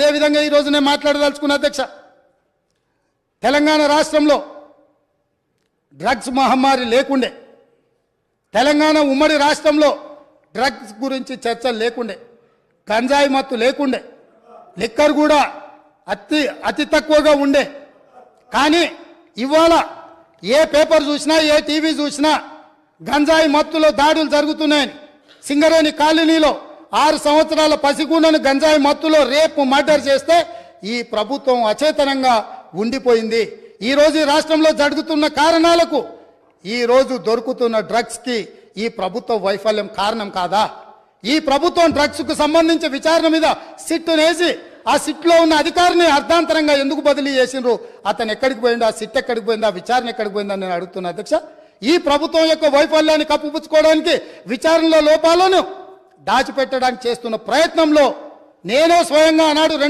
అదేవిధంగా ఈరోజు నేను మాట్లాడదలుచుకున్న అధ్యక్ష, తెలంగాణ రాష్ట్రంలో డ్రగ్స్ మహమ్మారి లేకుండే, తెలంగాణ ఉమ్మడి రాష్ట్రంలో డ్రగ్స్ గురించి చర్చలు లేకుండే, గంజాయి మత్తు లేకుండే, లిక్కర్ కూడా అతి తక్కువగా ఉండే. కానీ ఇవాళ ఏ పేపర్ చూసినా ఏ టీవీ చూసినా గంజాయి మత్తులో దాడులు జరుగుతున్నాయని, సింగరేణి కాలనీలో 6 సంవత్సరాల పసిగుండను గంజాయి మత్తులో రేపు మర్డర్ చేస్తే ఈ ప్రభుత్వం అచేతనంగా ఉండిపోయింది. ఈరోజు ఈ రాష్ట్రంలో జరుగుతున్న కారణాలకు ఈరోజు దొరుకుతున్న డ్రగ్స్కి ఈ ప్రభుత్వ వైఫల్యం కారణం కాదా? ఈ ప్రభుత్వం డ్రగ్స్కు సంబంధించి విచారణ మీద సిట్ వేసి ఆ సిట్లో ఉన్న అధికారిని అర్ధాంతరంగా ఎందుకు బదిలీ చేసిండ్రు? అతను ఎక్కడికి పోయిండు? ఆ సిట్ ఎక్కడికి పోయింది? ఆ విచారణ ఎక్కడికి పోయిందని నేను అడుగుతున్నా అధ్యక్ష. ఈ ప్రభుత్వం యొక్క వైఫల్యాన్ని కప్పిపుచ్చుకోవడానికి, విచారణలో లోపాలను దాచిపెట్టడానికి చేస్తున్న ప్రయత్నంలో నేనే స్వయంగా ఆనాడు